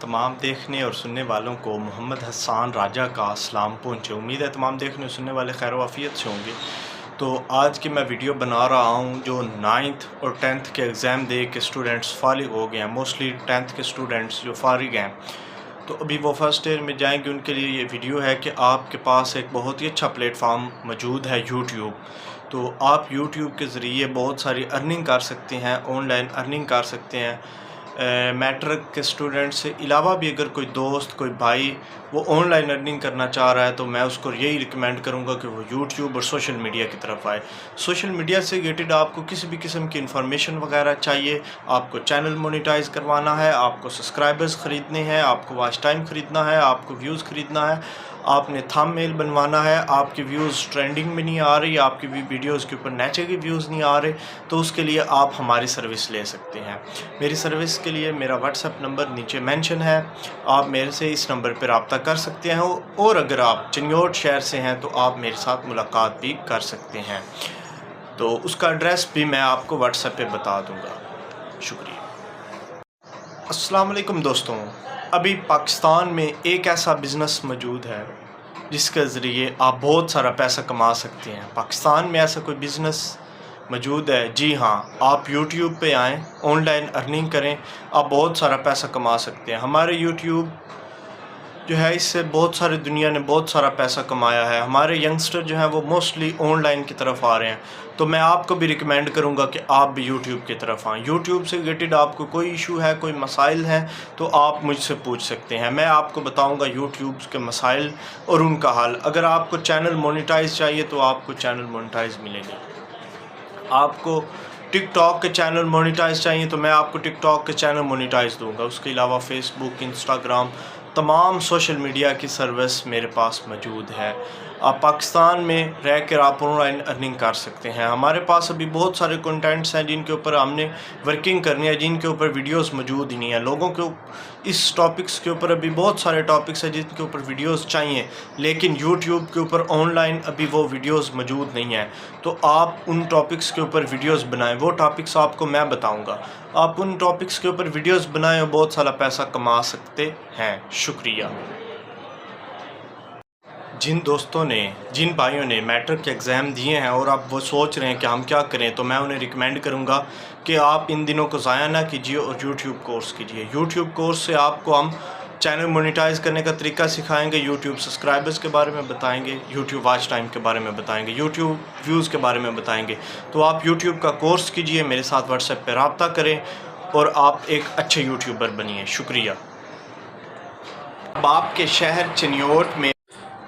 तमाम देखने और सुनने वालों को मोहम्मद हसन राजा का सलाम पहुँचे। उम्मीद है तमाम देखने और सुनने वाले खैर वाफियत से होंगे। तो आज की मैं वीडियो बना रहा हूँ जो 9th और 10th के एग्ज़ाम दे के स्टूडेंट्स फारिग हो गए हैं। मोस्टली 10th के स्टूडेंट्स जो फारिग हैं तो अभी वो फर्स्ट ईयर में जाएंगे, उनके लिए ये वीडियो है कि आपके पास एक बहुत ही अच्छा प्लेटफॉर्म मौजूद है यूट्यूब। तो आप यूट्यूब के ज़रिए बहुत सारी अर्निंग कर सकते हैं, ऑनलाइन अर्निंग कर सकते हैं। मैट्रिक के स्टूडेंट से अलावा भी अगर कोई दोस्त, कोई भाई वो ऑनलाइन अर्निंग करना चाह रहा है तो मैं उसको यही रिकमेंड करूंगा कि वो यूट्यूब और सोशल मीडिया की तरफ आए। सोशल मीडिया से रिलेटेड आपको किसी भी किस्म की इन्फॉर्मेशन वगैरह चाहिए, आपको चैनल मोनेटाइज करवाना है, आपको सब्सक्राइबर्स ख़रीदने हैं, आपको वॉच टाइम ख़रीदना है, आपको व्यूज़ ख़रीदना है, आपने थंबनेल बनवाना है, आपकी व्यूज़ ट्रेंडिंग में नहीं आ रही, आपकी वीडियोज़ के ऊपर नेचे के व्यूज़ नहीं आ रहे, तो उसके लिए आप हमारी सर्विस ले सकते हैं। मेरी सर्विस के लिए मेरा व्हाट्सएप नंबर नीचे मेंशन है, आप मेरे से इस नंबर पर रब्ता कर सकते हैं। और अगर आप चिन्योट शहर से हैं तो आप मेरे साथ मुलाकात भी कर सकते हैं। तो उसका एड्रेस भी मैं आपको व्हाट्सएप पे बता दूंगा। शुक्रिया। अस्सलाम वालेकुम दोस्तों, अभी पाकिस्तान में एक ऐसा बिज़नेस मौजूद है जिसके ज़रिए आप बहुत सारा पैसा कमा सकते हैं। पाकिस्तान में ऐसा कोई बिज़नेस मौजूद है? जी हाँ, आप यूट्यूब पे आएँ, ऑनलाइन अर्निंग करें, आप बहुत सारा पैसा कमा सकते हैं। हमारे यूट्यूब जो है इससे बहुत सारी दुनिया ने बहुत सारा पैसा कमाया है। हमारे यंगस्टर जो हैं वो मोस्टली ऑनलाइन की तरफ आ रहे हैं। तो मैं आपको भी रिकमेंड करूंगा कि आप भी यूट्यूब की तरफ आएँ। यूट्यूब से रिलेटेड आपको कोई इशू है, कोई मसाइल हैं तो आप मुझसे पूछ सकते हैं। मैं आपको बताऊंगा यूट्यूब के मसाइल और उनका हल। अगर आपको चैनल मोनेटाइज चाहिए तो आपको चैनल मोनेटाइज मिलेंगे। आपको टिकटॉक के चैनल मोनेटाइज चाहिए तो मैं आपको टिकटॉक के चैनल मोनेटाइज दूंगा। उसके अलावा फेसबुक, इंस्टाग्राम, तमाम सोशल मीडिया की सर्विस मेरे पास मौजूद है। आप पाकिस्तान में रह कर आप ऑनलाइन अर्निंग कर सकते हैं। हमारे पास अभी बहुत सारे कंटेंट्स हैं जिनके ऊपर हमने वर्किंग करनी है, जिनके ऊपर वीडियोस मौजूद ही नहीं है। लोगों को इस टॉपिक्स के ऊपर अभी बहुत सारे टॉपिक्स हैं जिनके ऊपर वीडियोस चाहिए, लेकिन यूट्यूब के ऊपर ऑनलाइन अभी वो वीडियोस मौजूद नहीं है। तो आप उन टॉपिक्स के ऊपर वीडियोस बनाएं, वो टॉपिक्स आपको मैं बताऊंगा। आप उन टॉपिक्स के ऊपर वीडियोस बनाएं और बहुत सारा पैसा कमा सकते हैं। शुक्रिया। जिन दोस्तों ने, जिन भाइयों ने मैट्रिक के एग्ज़ाम दिए हैं और आप वो सोच रहे हैं कि हम क्या करें, तो मैं उन्हें रिकमेंड करूंगा कि आप इन दिनों को ज़ाया ना कीजिए और यूट्यूब कोर्स कीजिए। यूट्यूब कोर्स से आपको हम चैनल मोनेटाइज करने का तरीका सिखाएंगे, यूट्यूब सब्सक्राइबर्स के बारे में बताएंगे, यूट्यूब वॉच टाइम के बारे में बताएंगे, यूट्यूब व्यूज़ के बारे में बताएंगे। तो आप यूट्यूब का कोर्स कीजिए, मेरे साथ व्हाट्सएप पर रब्ता करें और आप एक अच्छे यूट्यूबर बनिए। शुक्रिया। अब आपके शहर चिन्योट में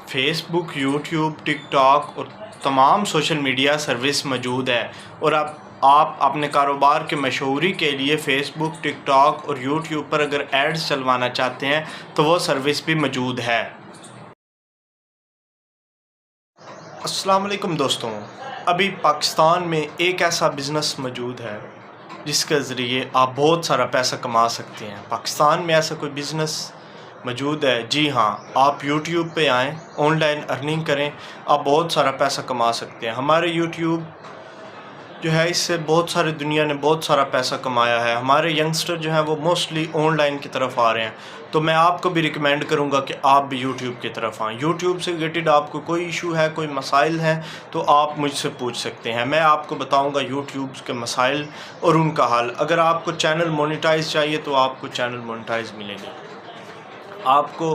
फेसबुक, यूट्यूब, टिकटॉक और तमाम सोशल मीडिया सर्विस मौजूद है और आप अपने कारोबार के मशहूरी के लिए फेसबुक, टिकटॉक और यूट्यूब पर अगर एड्स चलवाना चाहते हैं तो वो सर्विस भी मौजूद है। अस्सलाम वालेकुम दोस्तों, अभी पाकिस्तान में एक ऐसा बिज़नेस मौजूद है जिसके ज़रिए आप बहुत सारा पैसा कमा सकते हैं। पाकिस्तान में ऐसा कोई बिज़नेस मौजूद है? जी हाँ, आप यूट्यूब पे आएँ, ऑनलाइन अर्निंग करें, आप बहुत सारा पैसा कमा सकते हैं। हमारे यूट्यूब जो है इससे बहुत सारी दुनिया ने बहुत सारा पैसा कमाया है। हमारे यंगस्टर जो हैं वो मोस्टली ऑनलाइन की तरफ आ रहे हैं। तो मैं आपको भी रिकमेंड करूंगा कि आप भी यूट्यूब की तरफ आएँ। यूट्यूब से रिलेटेड आपको कोई इशू है, कोई मसाइल हैं तो आप मुझसे पूछ सकते हैं। मैं आपको बताऊंगा यूट्यूब के मसाइल और उनका हल। अगर आपको चैनल मोनेटाइज चाहिए तो आपको चैनल मोनेटाइज मिलेंगे। आपको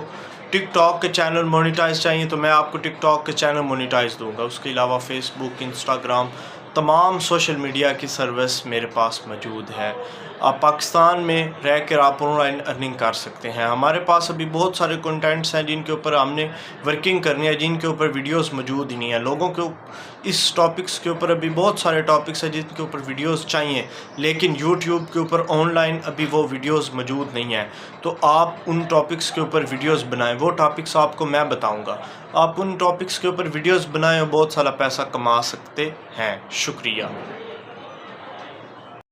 टिकटॉक के चैनल मोनेटाइज चाहिए तो मैं आपको टिकटॉक के चैनल मोनेटाइज दूंगा। उसके अलावा फेसबुक, इंस्टाग्राम, तमाम सोशल मीडिया की सर्विस मेरे पास मौजूद है। आप पाकिस्तान में रह कर आप ऑनलाइन अर्निंग कर सकते हैं। हमारे पास अभी बहुत सारे कंटेंट्स हैं जिनके ऊपर हमने वर्किंग करनी है, जिनके ऊपर वीडियोस मौजूद ही नहीं है। लोगों को इस टॉपिक्स के ऊपर अभी बहुत सारे टॉपिक्स हैं जिनके ऊपर वीडियोस चाहिए, लेकिन यूट्यूब के ऊपर ऑनलाइन अभी वो वीडियोस मौजूद नहीं है। तो आप उन टॉपिक्स के ऊपर वीडियोस बनाएं, वो टॉपिक्स आपको मैं बताऊंगा। आप उन टॉपिक्स के ऊपर वीडियोस बनाएं और बहुत सारा पैसा कमा सकते हैं। शुक्रिया।